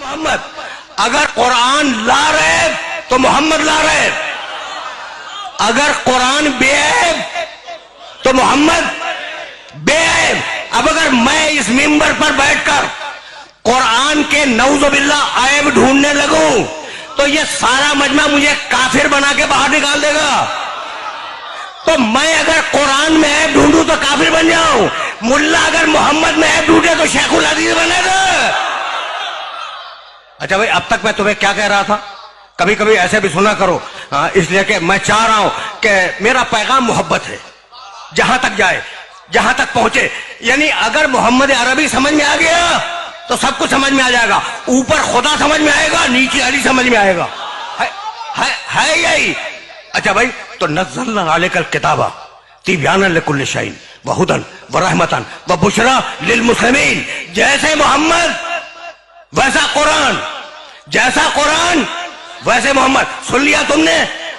محمد اگر قرآن لا رہے تو محمد لا رہے، اگر قرآن بے عیب تو محمد بے عیب۔ اب اگر میں اس ممبر پر بیٹھ کر قرآن کے نعوذ باللہ عیب ڈھونڈنے لگوں تو یہ سارا مجمع مجھے کافر بنا کے باہر نکال دے گا۔ تو میں اگر قرآن میں عیب ڈھونڈوں تو کافر بن جاؤں، ملا اگر محمد میں عیب ڈھونڈے تو شیخ الحدیث بنے گا۔ اچھا بھائی، اب تک میں تمہیں کیا کہہ رہا تھا؟ کبھی کبھی ایسے بھی سنا کرو، اس لیے کہ میں چاہ رہا ہوں کہ میرا پیغام محبت ہے، جہاں تک جائے، جہاں تک پہنچے۔ یعنی اگر محمد عربی سمجھ میں آ گیا تو سب کچھ سمجھ میں آ جائے گا، اوپر خدا سمجھ میں آئے گا، نیچے علی سمجھ میں آئے گا، ہے یہی۔ اچھا بھائی، تو نزلنا علیک الکتاب تبیانا لکل شیء وہدی ورحمۃ وبشریٰ للمسلمین۔ جیسے محمد ویسا قرآن، جیسا قرآن ویسے محمد۔ سن لیا تم نے؟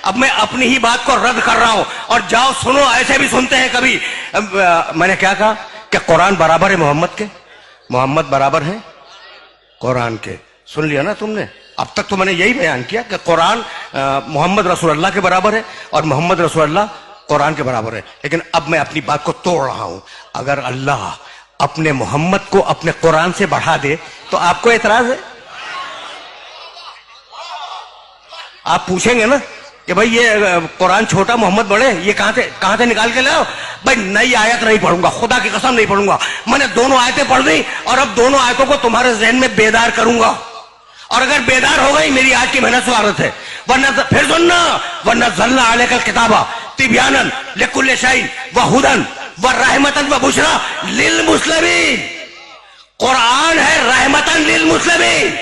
اب میں اپنی ہی بات کو رد کر رہا ہوں، اور جاؤ سنو، ایسے بھی سنتے ہیں کبھی۔ میں نے کیا کہا کہ قرآن برابر ہے محمد کے، محمد برابر ہے قرآن کے۔ سن لیا نا تم نے؟ اب تک تو میں نے یہی بیان کیا کہ قرآن محمد رسول اللہ کے برابر ہے اور محمد رسول اللہ قرآن کے برابر ہے، لیکن اب میں اپنی بات کو توڑ رہا ہوں۔ اگر اللہ اپنے محمد کو اپنے قرآن سے بڑھا دے تو آپ کو اعتراض ہے؟ آپ پوچھیں گے نا کہ بھائی یہ قرآن چھوٹا محمد بڑے، یہ کہاں سے نکال کے لاؤ؟ بھائی نئی آیت نہیں پڑھوں گا، خدا کی قسم نہیں پڑھوں گا۔ میں نے دونوں آیتیں پڑھ دی اور اب دونوں آیتوں کو تمہارے ذہن میں بیدار کروں گا، اور اگر بیدار ہو گئی میری آج کی محنت سعادت ہے۔ ورنہ پھر سننا، وَنَزَّلْنَا عَلَيْكَ الْكِتَابَ تِبْيَانًا لِكُلِّ شَيْءٍ وَهُدًى وَرَحْمَةً وَبُشْرَىٰ لِلْمُسْلِمِينَ۔ قرآن ہے رحمتاً للمسلمین،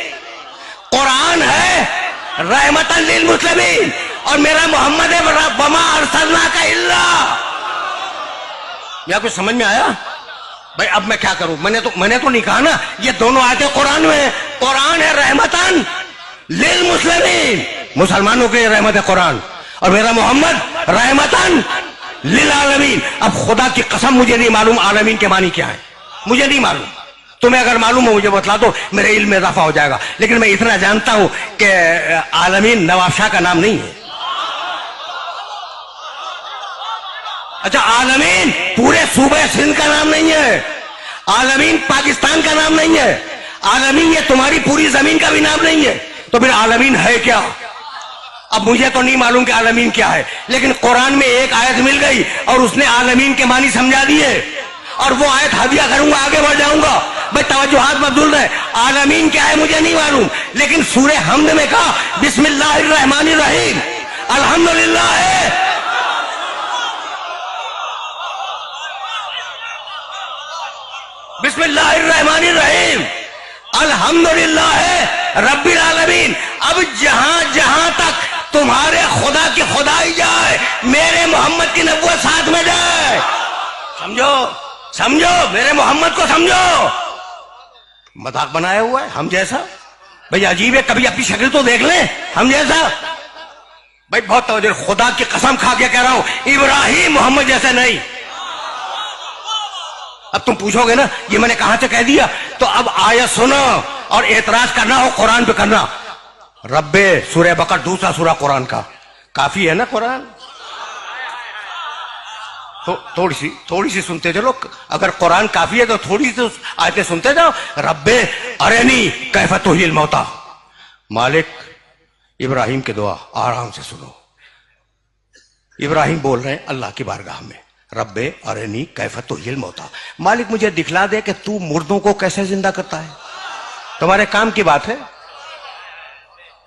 قرآن ہے رحمتاً للمسلمین، اور میرا محمد ہے وَمَا أَرْسَلْنَاكَ إِلَّا۔ یا کچھ سمجھ میں آیا؟ بھائی اب میں کیا کروں؟ میں نے تو نہیں کہا نا، یہ دونوں آیتیں قرآن میں ہیں۔ قرآن ہے رحمتاً للمسلمین، مسلمانوں کے رحمت ہے قرآن، اور میرا محمد رحمتاً للعالمین۔ اب خدا کی قسم مجھے نہیں معلوم عالمین کے معنی کیا ہے، مجھے نہیں معلوم۔ تمہیں اگر معلوم ہو مجھے بتلا دو، میرے علم میں اضافہ ہو جائے گا۔ لیکن میں اتنا جانتا ہوں کہ عالمین نواب شاہ کا نام نہیں ہے۔ اچھا، عالمین پورے صوبہ سندھ کا نام نہیں ہے، عالمین پاکستان کا نام نہیں ہے، عالمین یہ تمہاری پوری زمین کا بھی نام نہیں ہے۔ تو پھر عالمین ہے کیا؟ اب مجھے تو نہیں معلوم کہ عالمین کیا ہے، لیکن قرآن میں ایک آیت مل گئی اور اس نے عالمین کے معنی سمجھا دیے، اور وہ آیت ہدیہ کروں گا، آگے بڑھ جاؤں گا۔ بھائی توجہات مبذول رہے، عالمین کیا ہے مجھے نہیں معلوم، لیکن سورہ حمد میں کہا بسم اللہ الرحمن الرحیم، الحمدللہ ہے۔ بسم اللہ الرحمن الرحیم، الحمدللہ رب العالمین۔ اب جہاں جہاں تک تمہارے خدا کی خدائی جائے، میرے محمد کی نبوت ساتھ میں جائے۔ سمجھو میرے محمد کو سمجھو۔ مذاق بنایا ہوا ہے ہم جیسا؟ بھئی عجیب ہے، کبھی اپنی شکل تو دیکھ لیں ہم جیسا۔ بھئی بہت توجہ، خدا کی قسم کھا کے کہہ رہا ہوں، ابراہیم محمد جیسا نہیں۔ اب تم پوچھو گے نا یہ میں نے کہاں سے کہہ دیا، تو اب آیت سنو، اور اعتراض کرنا ہو قرآن پہ کرنا۔ رب سورہ بقرہ دوسرا سورہ قرآن کا، کافی ہے نا قرآن؟ تھوڑی سی سنتے چلو، اگر قرآن کافی ہے تو تھوڑی سی آیتیں سنتے جاؤ۔ رب ارنی کیف تحیی الموتی، مالک ابراہیم کی دعا آرام سے سنو۔ ابراہیم بول رہے ہیں اللہ کی بارگاہ میں، رب ارنی کیف تحیی الموتی، مالک مجھے دکھلا دے کہ تو مردوں کو کیسے زندہ کرتا ہے، تمہارے کام کی بات ہے۔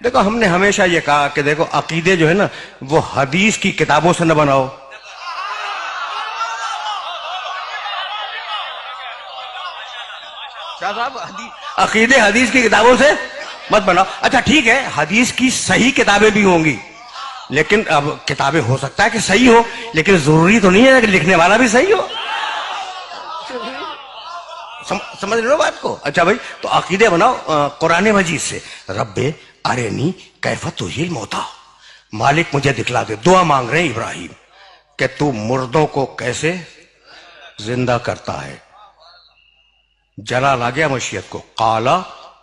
دیکھو ہم نے ہمیشہ یہ کہا کہ دیکھو عقیدے جو ہے نا وہ حدیث کی کتابوں سے نہ بناؤ، عقیدے حدیث کی کتابوں سے مت بناؤ۔ اچھا ٹھیک ہے، حدیث کی صحیح کتابیں بھی ہوں گی، لیکن اب کتابیں ہو سکتا ہے کہ صحیح ہو، لیکن ضروری تو نہیں ہے کہ لکھنے والا بھی صحیح ہو۔ سمجھ رہے ہو بات کو؟ اچھا بھائی، تو عقیدے بناؤ قرآن مجید سے۔ رب ارنی کیف تحیی الموتی، مالک مجھے دکھلا دے۔ دعا مانگ رہے ہیں ابراہیم کہ تو مردوں کو کیسے زندہ کرتا ہے۔ جلال آ گیا مشیت کو، قال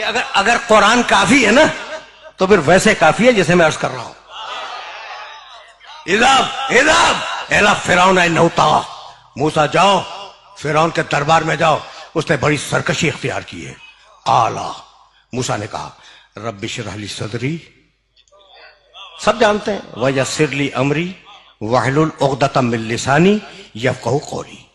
کہ اگر قرآن کافی ہے نا تو پھر ویسے کافی ہے جیسے میں عرض کر رہا ہوں. اذهب فرعون انه طغى. موسیٰ جاؤ فرعون کے دربار میں جاؤ، اس نے بڑی سرکشی اختیار کی ہے. قال موسیٰ نے کہا رب اشرح لی صدری، سب جانتے ہیں، ویسر لی امری واحلل عقدۃ من لسانی یفقہوا قولی.